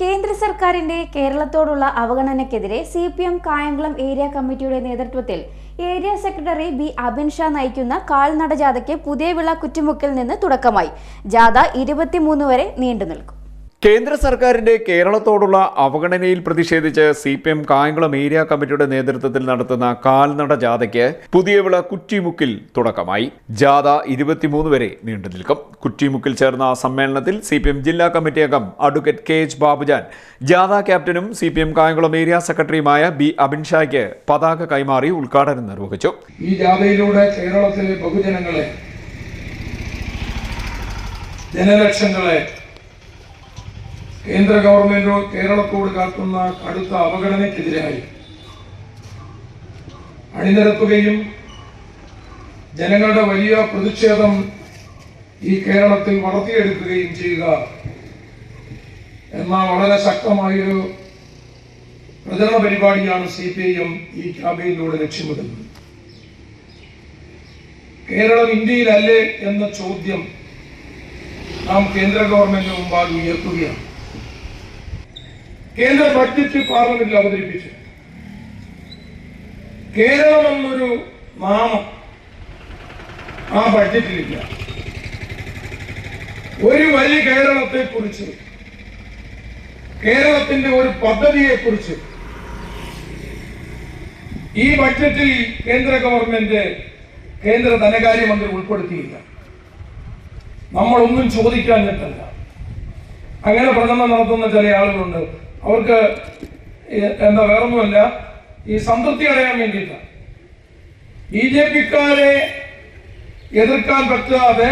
കേന്ദ്ര സർക്കാരിന്റെ കേരളത്തോടുള്ള അവഗണനയ്ക്കെതിരെ CPM Kayamkulam area കമ്മിറ്റിയുടെ നേതൃത്വത്തിൽ area secretary B Abin Shah നയിക്കുന്ന കാൽനട ജാഥയ്ക്ക് പുതിയവിള കുറ്റിമുക്കിൽ നിന്ന് തുടക്കമായി. ജാഥ 23 വരെ നീണ്ടുനിൽക്കും. കേന്ദ്ര സർക്കാരിന്റെ കേരളത്തോടുള്ള അവഗണനയിൽ പ്രതിഷേധിച്ച് CPM കായംകുളം ഏരിയ കമ്മിറ്റിയുടെ നേതൃത്വത്തിൽ നടത്തുന്ന കാൽനട ജാഥയ്ക്ക് പുതിയവിള കുറ്റിമുക്കിൽ തുടക്കമായി. ജാഥ 23 വരെ നീണ്ടുനിൽക്കും. കുറ്റിമുക്കിൽ ചേർന്ന സമ്മേളനത്തിൽ CPM ജില്ലാ കമ്മിറ്റി അംഗം അഡ്വക്കേറ്റ് KH ബാബുജാൻ, ജാഥ ക്യാപ്റ്റനും CPM കായംകുളം ഏരിയ സെക്രട്ടറിയുമായ ബി അബിൻ ഷായ്ക്ക് പതാക കൈമാറി ഉദ്ഘാടനം നിർവഹിച്ചു. ഈ ജാഥയിലൂടെ കേരളത്തിലെ ബഹുജനങ്ങളെ, ജനലക്ഷങ്ങളെ കേന്ദ്ര ഗവൺമെന്റോ കേരളത്തോട് കാട്ടുന്ന കടുത്ത അവഗണനയ്ക്കെതിരായി അണിനിരത്തുകയും ജനങ്ങളുടെ വലിയ പ്രതിഷേധം ഈ കേരളത്തിൽ വളർത്തിയെടുക്കുകയും ചെയ്യുക എന്ന വളരെ ശക്തമായൊരു പ്രചരണ പരിപാടിയാണ് CPIM ഈ ക്യാമ്പയിനിലൂടെ ലക്ഷ്യമിടുന്നത്. കേരളം ഇന്ത്യയിലല്ലേ എന്ന ചോദ്യം നാം കേന്ദ്ര ഗവൺമെന്റിന് മുമ്പാകെ ഉയർത്തുകയാണ്. കേന്ദ്ര ബഡ്ജറ്റ് പാർലമെന്റിൽ അവതരിപ്പിച്ചു. കേരളം എന്നൊരു നാമം ആ ബഡ്ജറ്റിലില്ല. ഒരു വരി കേരളത്തെ കുറിച്ച്, കേരളത്തിന്റെ ഒരു പദ്ധതിയെ കുറിച്ച് ഈ ബഡ്ജറ്റിൽ കേന്ദ്ര ഗവൺമെന്റ്, കേന്ദ്ര ധനകാര്യമന്ത്രി ഉൾപ്പെടുത്തിയില്ല. നമ്മളൊന്നും ചോദിക്കാഞ്ഞിട്ടല്ല. അങ്ങനെ പ്രചരണം നടത്തുന്ന ചില ആളുകളുണ്ട്. അവർക്ക് വേറൊന്നുമല്ല, ഈ സംതൃപ്തി അടയാൻ വേണ്ടിയിട്ടാണ്. BJP-ക്കാരെ എതിർക്കാൻ പറ്റാതെ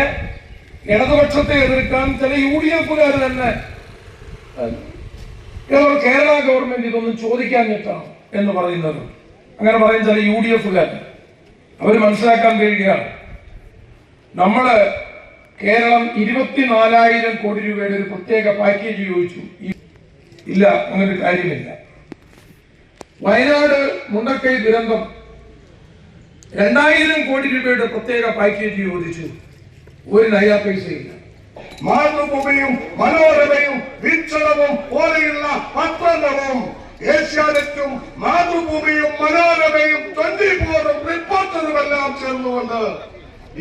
ഇടതുപക്ഷത്തെ എതിർക്കാൻ ചില UDF-കാർ തന്നെ കേരള ഗവൺമെന്റ് ഇതൊന്നും ചോദിക്കാഞ്ഞിട്ടാണ് എന്ന് പറയുന്നത്. അങ്ങനെ പറയും ചില UDF-കാർ. അവർ മനസ്സിലാക്കാൻ കഴിയുകയാണ്, നമ്മള് കേരളം 24,000 കോടി രൂപയുടെ ഒരു പ്രത്യേക പാക്കേജ് ചോദിച്ചു. ഇല്ല, അങ്ങനെ കാര്യമില്ല. വയനാട് മുണ്ടക്കൈ ദുരന്തം 2,000 കോടി രൂപയുടെ പ്രത്യേക പാക്കേജ് ചോദിച്ചു. ഒരു നയ പൈസയില്ല. മാതൃഭൂമിയും മനോരമയും വീക്ഷണവും പോലെയുള്ള പത്രങ്ങളും ഏഷ്യാനെറ്റും മാതൃഭൂമിയും മനോരമയും 24-ഉം റിപ്പോർട്ടറുമെല്ലാം ചേർന്നുകൊണ്ട്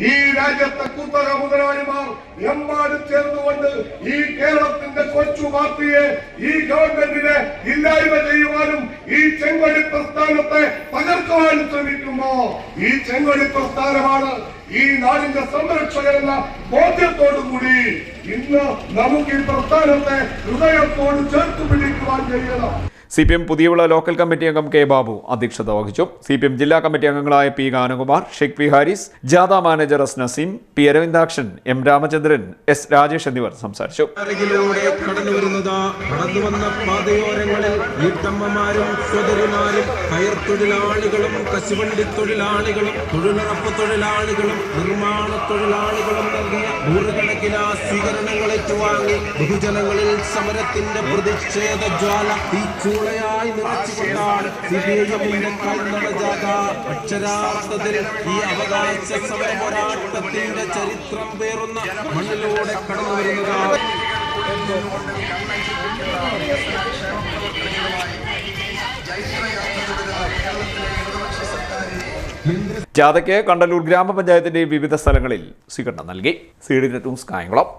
ഈ രാജ്യത്തെ കുത്തക മുതലാളിമാർ എമ്പാടും ചേർന്നുകൊണ്ട് ഈ കേരളത്തിന്റെ കൊച്ചു പാർട്ടിയെ, ഈ ഗവൺമെന്റിനെ ഇല്ലായ്മ ചെയ്യുവാനും ഈ ചെങ്കൊടി പ്രസ്ഥാനത്തെ തകർക്കുവാനും ശ്രമിക്കുമ്പോ ഈ ചെങ്കൊടി പ്രസ്ഥാനമാണ് ഈ നാടിന്റെ സംരക്ഷകരെന്ന ബോധ്യത്തോടുകൂടി ഇന്ന് നമുക്ക് ഈ പ്രസ്ഥാനത്തെ ഹൃദയത്തോട് ചേർത്ത് പിടിക്കുവാൻ കഴിയണം. CPM പുതിയവിള ലോക്കൽ കമ്മിറ്റി അംഗം K ബാബു അധ്യക്ഷത വഹിച്ചു. CPM ജില്ലാ കമ്മിറ്റി അംഗങ്ങളായ P ഗാനകുമാർ, ഷെയ്ഖ് പി ഹാരിസ്, ജാഥ manager S Naseem, P Aravindakshan, M Ramachandran, S Rajesh എന്നിവർ സംസാരിച്ചു. വീട്ടമ്മമാരും സ്വതരിമാരും കയർ തൊഴിലാളികളും കശുവണ്ടി തൊഴിലാളികളും തൊഴിലുറപ്പ് തൊഴിലാളികളും നിർമ്മാണ തൊഴിലാളികളും നൽകിയ നൂറുകണക്കിന് സ്വീകരണങ്ങൾ ഏറ്റുവാങ്ങി ബഹുജനങ്ങളിൽ സമരത്തിന്റെ പ്രതിഷേധ ജ്വാല ചൂളയായി നിറച്ചുകൊണ്ടാണ് CPIM-ന്റെ കാൽനട ജാഥ അക്ഷരാർത്ഥത്തിൽ ഈ അവകാശ സമര പോരാട്ടത്തിന്റെ ചരിത്രം പേറുന്ന മണ്ണിലൂടെ കടന്നു വരുന്നതാണ്. ജാഥയ്ക്ക് കണ്ടല്ലൂർ ഗ്രാമപഞ്ചായത്തിന്റെ വിവിധ സ്ഥലങ്ങളിൽ സ്വീകരണം നൽകി. CDNet news Kayamkulam.